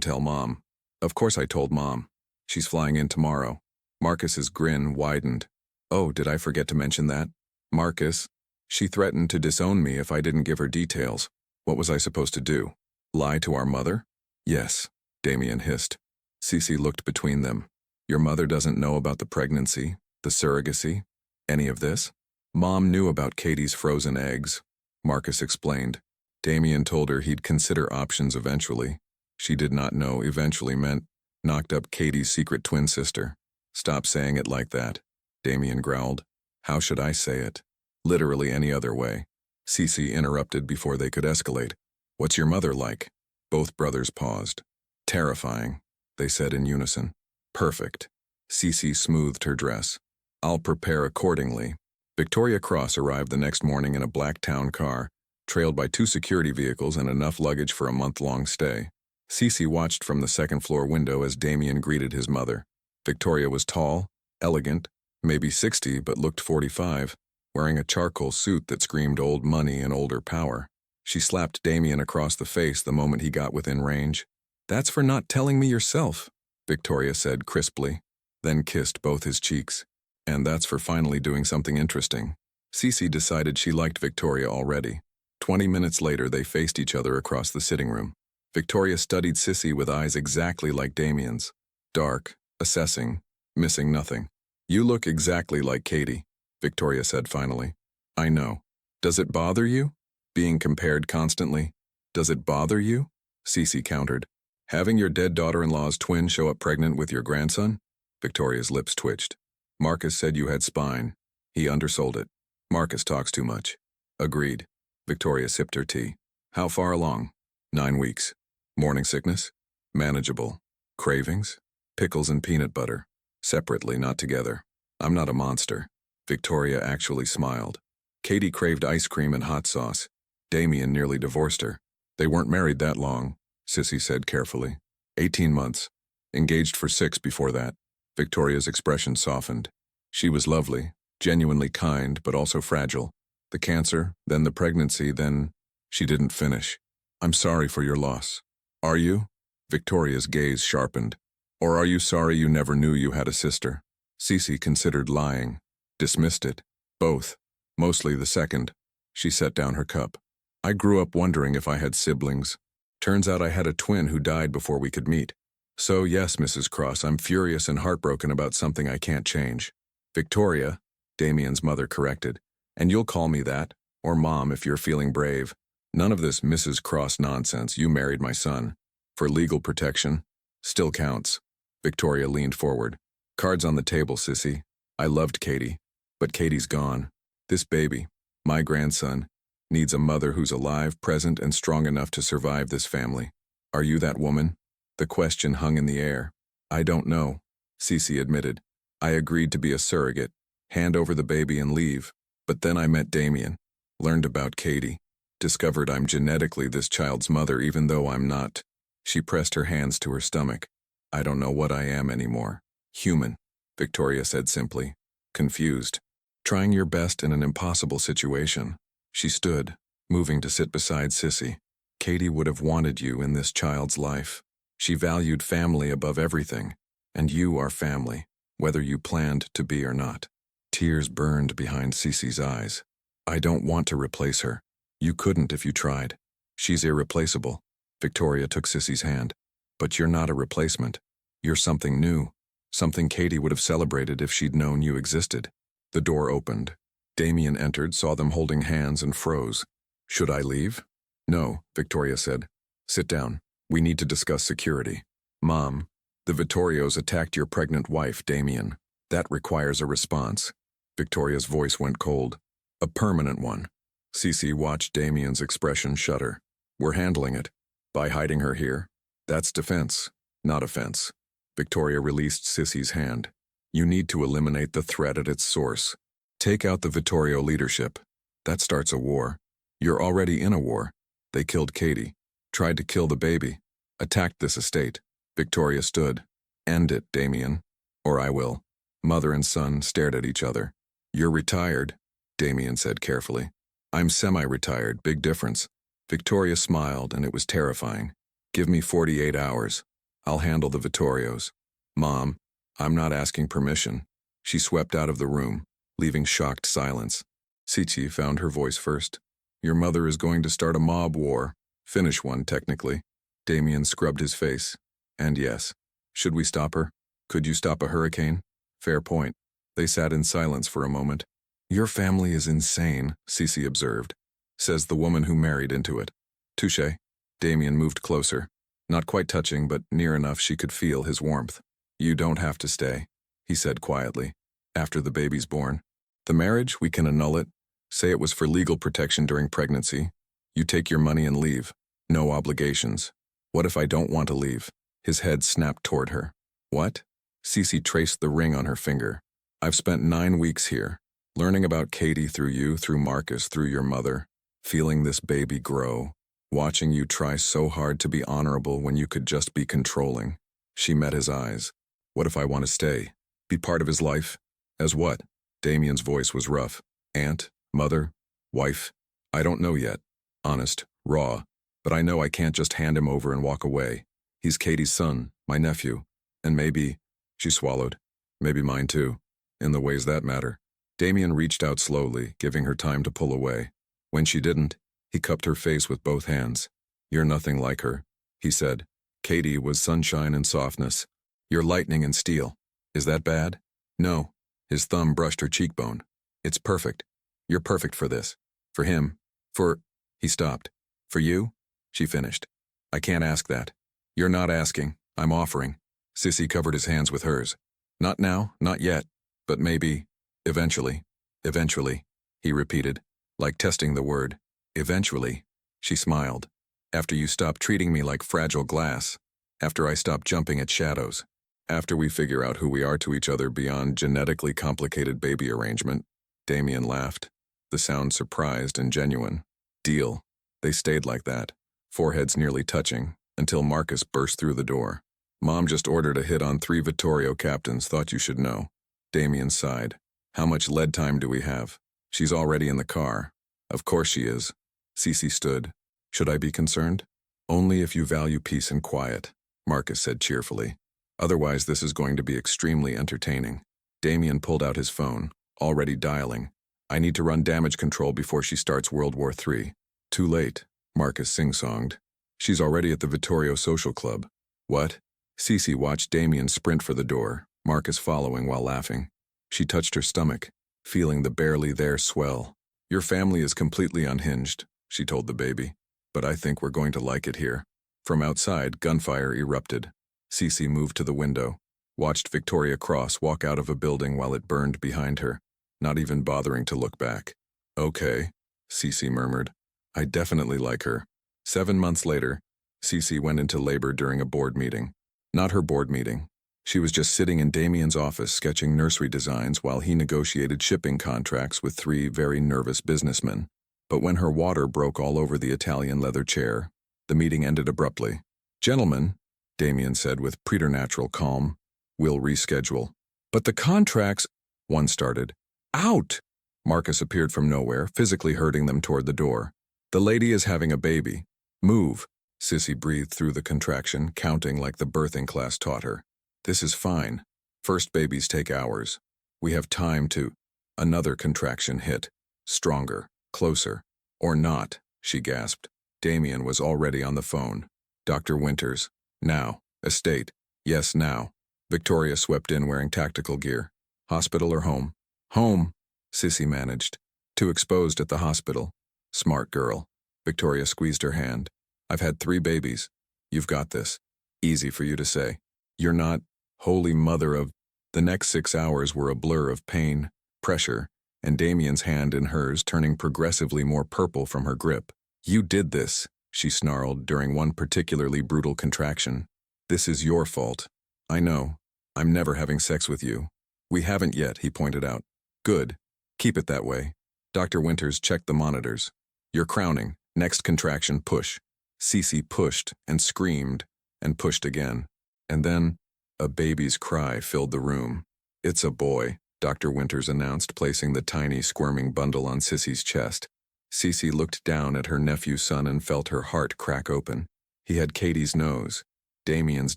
tell Mom." "Of course I told Mom. She's flying in tomorrow." Marcus's grin widened. "Oh, did I forget to mention that?" "Marcus, she threatened to disown me if I didn't give her details. What was I supposed to do? Lie to our mother?" "Yes," Damien hissed. Cece looked between them. "Your mother doesn't know about the pregnancy, the surrogacy, any of this?" "Mom knew about Katie's frozen eggs," Marcus explained. Damien told her he'd consider options eventually. She did not know eventually meant knocked up Katie's secret twin sister. "Stop saying it like that," Damien growled. "How should I say it?" "Literally any other way." Cece interrupted before they could escalate. What's your mother like? Both brothers paused. Terrifying, they said in unison. Perfect. Cece smoothed her dress. I'll prepare accordingly. Victoria Cross arrived the next morning in a black town car, trailed by 2 security vehicles and enough luggage for a month-long stay. Cece watched from the second-floor window as Damien greeted his mother. Victoria was tall, elegant, maybe 60 but looked 45, wearing a charcoal suit that screamed old money and older power. She slapped Damien across the face the moment he got within range. "That's for not telling me yourself," Victoria said crisply, then kissed both his cheeks. "And that's for finally doing something interesting." Cece decided she liked Victoria already. 20 minutes later, they faced each other across the sitting room. Victoria studied Cece with eyes exactly like Damien's. Dark, assessing, missing nothing. "You look exactly like Katie," Victoria said finally. "I know. Does it bother you? Being compared constantly? Does it bother you?" Cece countered. "Having your dead daughter-in-law's twin show up pregnant with your grandson?" Victoria's lips twitched. "Marcus said you had spine. He undersold it. Marcus talks too much." "Agreed." Victoria sipped her tea. "How far along?" 9 weeks. "Morning sickness?" "Manageable." "Cravings?" "Pickles and peanut butter. Separately, not together." "I'm not a monster." Victoria actually smiled. Katie craved ice cream and hot sauce. Damien nearly divorced her. "They weren't married that long," Cece said carefully. 18 months. Engaged for 6 before that. Victoria's expression softened. She was lovely, genuinely kind, but also fragile. The cancer, then the pregnancy, then... She didn't finish. "I'm sorry for your loss." "Are you?" Victoria's gaze sharpened. "Or are you sorry you never knew you had a sister?" Cece considered lying. Dismissed it. "Both. Mostly the second." She set down her cup. "I grew up wondering if I had siblings. Turns out I had a twin who died before we could meet. So yes, Mrs. Cross, I'm furious and heartbroken about something I can't change." "Victoria," Damien's mother corrected, "and you'll call me that, or Mom if you're feeling brave. None of this Mrs. Cross nonsense. You married my son. For legal protection. Still counts." Victoria leaned forward. "Cards on the table, Sissy. I loved Katie. But Katie's gone. This baby, my grandson, needs a mother who's alive, present, and strong enough to survive this family. Are you that woman?" The question hung in the air. "I don't know," Cece admitted. "I agreed to be a surrogate, hand over the baby and leave. But then I met Damien, learned about Katie, discovered I'm genetically this child's mother even though I'm not." She pressed her hands to her stomach. "I don't know what I am anymore." "Human," Victoria said simply. Confused. "Trying your best in an impossible situation." She stood, moving to sit beside Cece. "Katie would have wanted you in this child's life. She valued family above everything, and you are family, whether you planned to be or not." Tears burned behind Cece's eyes. "I don't want to replace her. You couldn't if you tried. She's irreplaceable." Victoria took Cece's hand. "But you're not a replacement. You're something new, something Katie would have celebrated if she'd known you existed." The door opened. Damien entered, saw them holding hands, and froze. "Should I leave?" "No," Victoria said. "Sit down. We need to discuss security." "Mom, the Vittorios attacked your pregnant wife, Damien. That requires a response." Victoria's voice went cold. "A permanent one." Cece watched Damien's expression shudder. "We're handling it. By hiding her here. That's defense, not offense." Victoria released Cece's hand. "You need to eliminate the threat at its source. Take out the Vittorio leadership. That starts a war. You're already in a war. They killed Katie. Tried to kill the baby. Attacked this estate." Victoria stood. "End it, Damien. Or I will." Mother and son stared at each other. "You're retired," Damien said carefully. "I'm semi-retired, big difference." Victoria smiled, and it was terrifying. "Give me 48 hours. I'll handle the Vittorios." "Mom, I'm not asking permission." She swept out of the room, leaving shocked silence. Cece found her voice first. "Your mother is going to start a mob war. Finish one, technically." Damien scrubbed his face. "And yes. Should we stop her? Could you stop a hurricane?" "Fair point." They sat in silence for a moment. "Your family is insane," Cece observed. "Says the woman who married into it." "Touché." Damien moved closer. Not quite touching, but near enough she could feel his warmth. "You don't have to stay," he said quietly. "After the baby's born. The marriage, we can annul it. Say it was for legal protection during pregnancy. You take your money and leave. No obligations. What if I don't want to leave? His head snapped toward her. What? Cece traced the ring on her finger. I've spent 9 weeks here, learning about Katie through you, through Marcus, through your mother, feeling this baby grow, watching you try so hard to be honorable when you could just be controlling. She met his eyes. What if I want to stay? Be part of his life? As what? Damien's voice was rough. Aunt? Mother? Wife? I don't know yet. Honest, raw. But I know I can't just hand him over and walk away. He's Katie's son, my nephew. And maybe, she swallowed, maybe mine too, in the ways that matter. Damien reached out slowly, giving her time to pull away. When she didn't, he cupped her face with both hands. You're nothing like her, he said. Katie was sunshine and softness. You're lightning and steel. Is that bad? No. His thumb brushed her cheekbone. It's perfect. You're perfect for this. For him. For... He stopped. For you? She finished. I can't ask that. You're not asking. I'm offering. Sissy covered his hands with hers. Not now, not yet. But maybe... Eventually. Eventually, he repeated, like testing the word. Eventually. She smiled. After you stop treating me like fragile glass. After I stop jumping at shadows. After we figure out who we are to each other beyond genetically complicated baby arrangement. Damien laughed, the sound surprised and genuine. Deal. They stayed like that, foreheads nearly touching, until Marcus burst through the door. Mom just ordered a hit on 3 Vittorio captains, thought you should know. Damien sighed. How much lead time do we have? She's already in the car. Of course she is. Cece stood. Should I be concerned? Only if you value peace and quiet, Marcus said cheerfully. Otherwise this is going to be extremely entertaining. Damien pulled out his phone, already dialing. I need to run damage control before she starts World War III. Too late, Marcus sing-songed. She's already at the Vittorio Social Club. What? Cece watched Damien sprint for the door, Marcus following while laughing. She touched her stomach, feeling the barely there swell. Your family is completely unhinged, she told the baby. But I think we're going to like it here. From outside, gunfire erupted. Cece moved to the window, watched Victoria Cross walk out of a building while it burned behind her, not even bothering to look back. Okay, Cece murmured. I definitely like her. 7 months later, Cece went into labor during a board meeting. Not her board meeting. She was just sitting in Damien's office sketching nursery designs while he negotiated shipping contracts with 3 very nervous businessmen. But when her water broke all over the Italian leather chair, the meeting ended abruptly. Gentlemen, Damien said with preternatural calm, we'll reschedule. But the contracts, one started. Out! Marcus appeared from nowhere, physically herding them toward the door. The lady is having a baby. Move, Sissy breathed through the contraction, counting like the birthing class taught her. This is fine. First babies take hours. We have time to... Another contraction hit. Stronger, closer. Or not, she gasped. Damien was already on the phone. Dr. Winters. Now. Estate. Yes, now. Victoria swept in wearing tactical gear. Hospital or home? Home, Sissy managed. Too exposed at the hospital. Smart girl. Victoria squeezed her hand. I've had 3 babies. You've got this. Easy for you to say. You're not, holy mother of... The next 6 hours were a blur of pain, pressure, and Damien's hand in hers turning progressively more purple from her grip. You did this, she snarled during one particularly brutal contraction. This is your fault. I know. I'm never having sex with you. We haven't yet, he pointed out. Good. Keep it that way. Dr. Winters checked the monitors. You're crowning. Next contraction, push. Cece pushed and screamed and pushed again. And then, a baby's cry filled the room. It's a boy, Dr. Winters announced, placing the tiny, squirming bundle on Sissy's chest. Cece looked down at her nephew's son and felt her heart crack open. He had Katie's nose, Damien's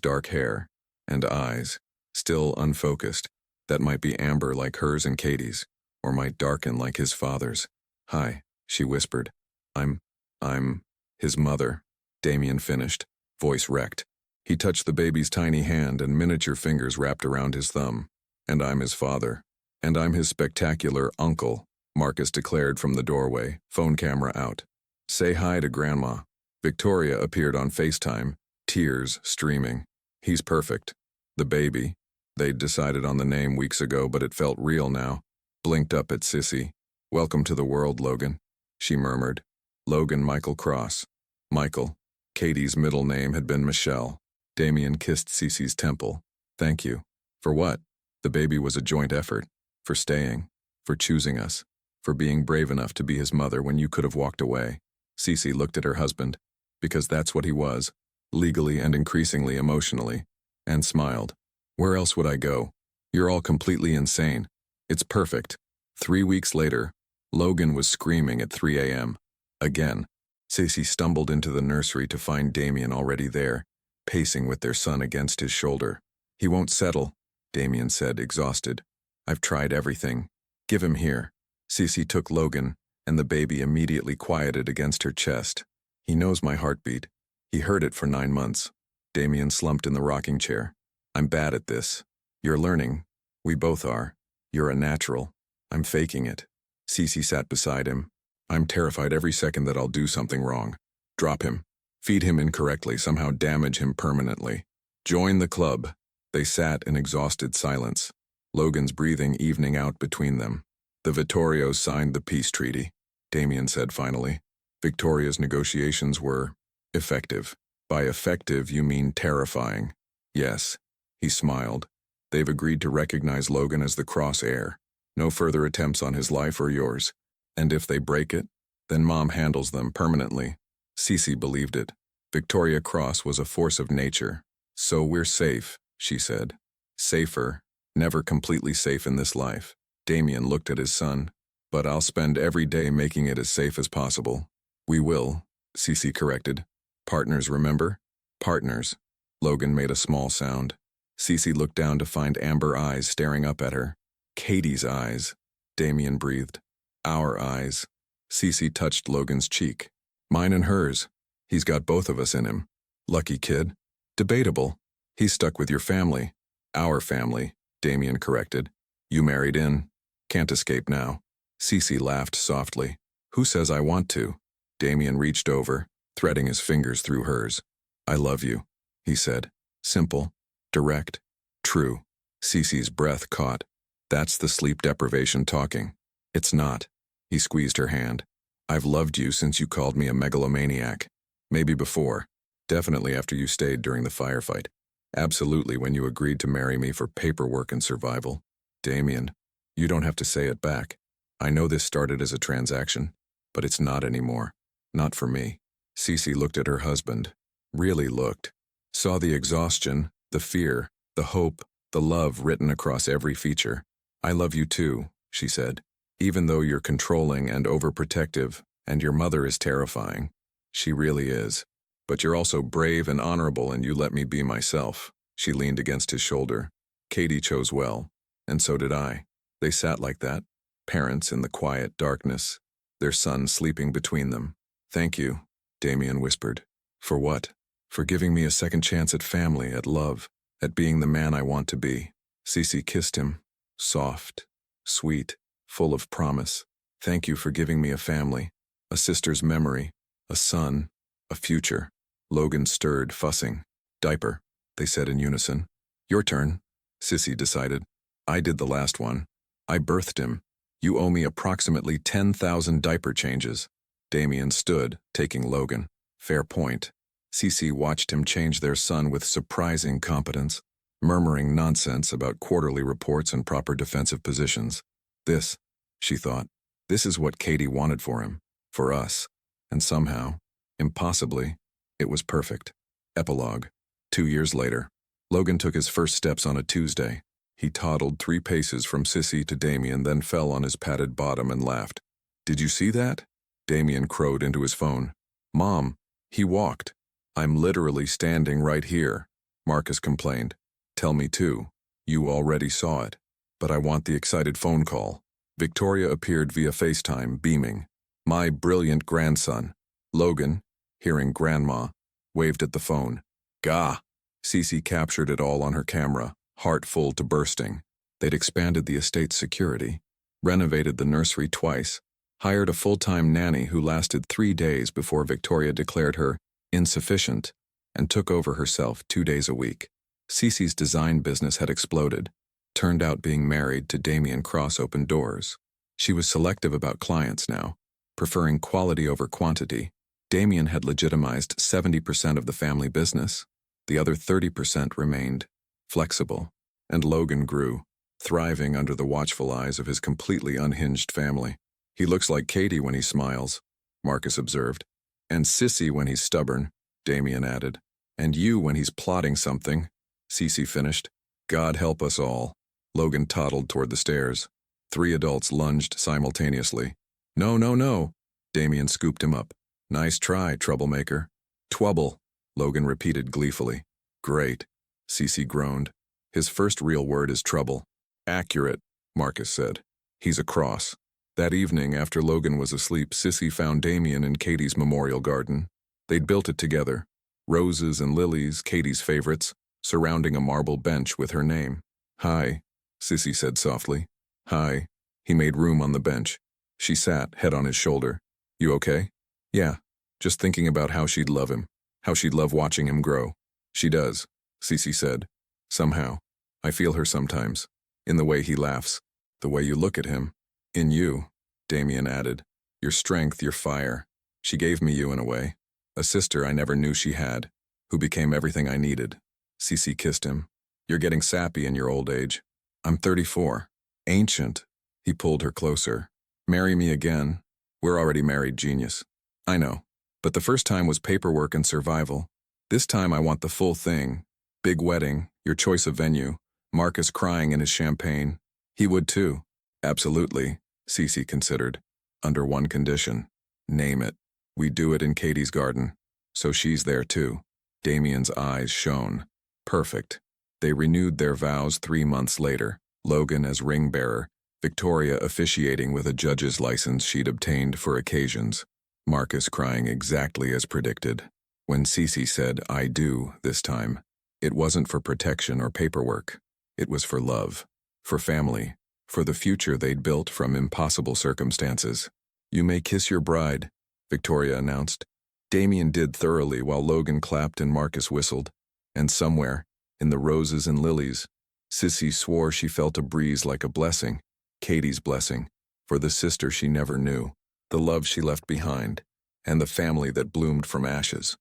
dark hair, and eyes, still unfocused, that might be amber like hers and Katie's, or might darken like his father's. Hi, she whispered. I'm his mother, Damien finished, voice wrecked. He touched the baby's tiny hand and miniature fingers wrapped around his thumb. And I'm his father. And I'm his spectacular uncle, Marcus declared from the doorway, phone camera out. Say hi to Grandma. Victoria appeared on FaceTime, tears streaming. He's perfect. The baby. They'd decided on the name weeks ago, but it felt real now. Blinked up at Sissy. Welcome to the world, Logan, she murmured. Logan Michael Cross. Michael. Katie's middle name had been Michelle. Damien kissed Cece's temple. Thank you. For what? The baby was a joint effort. For staying. For choosing us. For being brave enough to be his mother when you could have walked away. Cece looked at her husband, because that's what he was, legally and increasingly emotionally, and smiled. Where else would I go? You're all completely insane. It's perfect. 3 weeks later, Logan was screaming at 3 a.m. Again. Cece stumbled into the nursery to find Damien already there, pacing with their son against his shoulder. He won't settle, Damien said, exhausted. I've tried everything. Give him here. Cece took Logan, and the baby immediately quieted against her chest. He knows my heartbeat. He heard it for 9 months. Damien slumped in the rocking chair. I'm bad at this. You're learning. We both are. You're a natural. I'm faking it. Cece sat beside him. I'm terrified every second that I'll do something wrong. Drop him. Feed him incorrectly, somehow damage him permanently. Join the club. They sat in exhausted silence, Logan's breathing evening out between them. The Vittorios signed the peace treaty, Damien said finally. Victoria's negotiations were effective. By effective, you mean terrifying. Yes, he smiled. They've agreed to recognize Logan as the cross heir. No further attempts on his life or yours. And if they break it, then Mom handles them permanently. Cece believed it. Victoria Cross was a force of nature. So we're safe, she said. Safer, never completely safe in this life. Damien looked at his son. But I'll spend every day making it as safe as possible. We will, Cece corrected. Partners, remember? Partners. Logan made a small sound. Cece looked down to find amber eyes staring up at her. Katie's eyes. Damien breathed. Our eyes. Cece touched Logan's cheek. Mine and hers. He's got both of us in him. Lucky kid. Debatable. He's stuck with your family. Our family, Damien corrected. You married in. Can't escape now. Cece laughed softly. Who says I want to? Damien reached over, threading his fingers through hers. I love you, he said. Simple, direct, true. Cece's breath caught. That's the sleep deprivation talking. It's not. He squeezed her hand. I've loved you since you called me a megalomaniac. Maybe before. Definitely after you stayed during the firefight. Absolutely when you agreed to marry me for paperwork and survival. Damien, you don't have to say it back. I know this started as a transaction, but it's not anymore. Not for me. Cece looked at her husband. Really looked. Saw the exhaustion, the fear, the hope, the love written across every feature. I love you too, she said. Even though you're controlling and overprotective, and your mother is terrifying. She really is. But you're also brave and honorable and you let me be myself. She leaned against his shoulder. Katie chose well, and so did I. They sat like that, parents in the quiet darkness, their son sleeping between them. Thank you, Damien whispered. For what? For giving me a second chance at family, at love, at being the man I want to be. Cece kissed him, soft, sweet, full of promise. Thank you for giving me a family, a sister's memory, a son, a future. Logan stirred, fussing. Diaper, they said in unison. Your turn, Cece decided. I did the last one. I birthed him. You owe me approximately 10,000 diaper changes. Damien stood, taking Logan. Fair point. Cece watched him change their son with surprising competence, murmuring nonsense about quarterly reports and proper defensive positions. This, she thought, this is what Katie wanted for him, for us. And somehow, impossibly, it was perfect. Epilogue. 2 years later, Logan took his first steps on a Tuesday. He toddled 3 paces from Cece to Damien, then fell on his padded bottom and laughed. Did you see that? Damien crowed into his phone. Mom, he walked. I'm literally standing right here, Marcus complained. Tell me too. You already saw it. But I want the excited phone call. Victoria appeared via FaceTime, beaming. My brilliant grandson. Logan, hearing Grandma, waved at the phone. Gah! Cece captured it all on her camera, heart full to bursting. They'd expanded the estate's security, renovated the nursery twice, hired a full-time nanny who lasted 3 days before Victoria declared her insufficient and took over herself 2 days a week. Cece's design business had exploded. Turned out being married to Damien Cross opened doors. She was selective about clients now, preferring quality over quantity. Damien had legitimized 70% of the family business. The other 30% remained flexible, and Logan grew, thriving under the watchful eyes of his completely unhinged family. He looks like Katie when he smiles, Marcus observed. And Sissy when he's stubborn, Damien added. And you when he's plotting something, Cece finished. God help us all. Logan toddled toward the stairs. 3 adults lunged simultaneously. No, no, no. Damien scooped him up. Nice try, troublemaker. Twubble, Logan repeated gleefully. Great, Cece groaned. His first real word is trouble. Accurate, Marcus said. He's a cross. That evening, after Logan was asleep, Sissy found Damien in Katie's memorial garden. They'd built it together. Roses and lilies, Katie's favorites, surrounding a marble bench with her name. Hi, Sissy said softly. Hi. He made room on the bench. She sat, head on his shoulder. You okay? Yeah, just thinking about how she'd love him, how she'd love watching him grow. She does, Cece said. Somehow. I feel her sometimes. In the way he laughs. The way you look at him. In you, Damien added. Your strength, your fire. She gave me you in a way. A sister I never knew she had, who became everything I needed. Cece kissed him. You're getting sappy in your old age. I'm 34. Ancient. He pulled her closer. Marry me again. We're already married, genius. I know. But the first time was paperwork and survival. This time I want the full thing. Big wedding, your choice of venue, Marcus crying in his champagne. He would too. Absolutely, Cece considered. Under one condition. Name it. We do it in Katie's garden. So she's there too. Damien's eyes shone. Perfect. They renewed their vows 3 months later, Logan as ring bearer, Victoria officiating with a judge's license she'd obtained for occasions, Marcus crying exactly as predicted. When Cece said, I do, this time, it wasn't for protection or paperwork. It was for love, for family, for the future they'd built from impossible circumstances. You may kiss your bride, Victoria announced. Damien did thoroughly while Logan clapped and Marcus whistled. And somewhere, in the roses and lilies, Sissy swore she felt a breeze like a blessing, Katie's blessing, for the sister she never knew, the love she left behind, and the family that bloomed from ashes.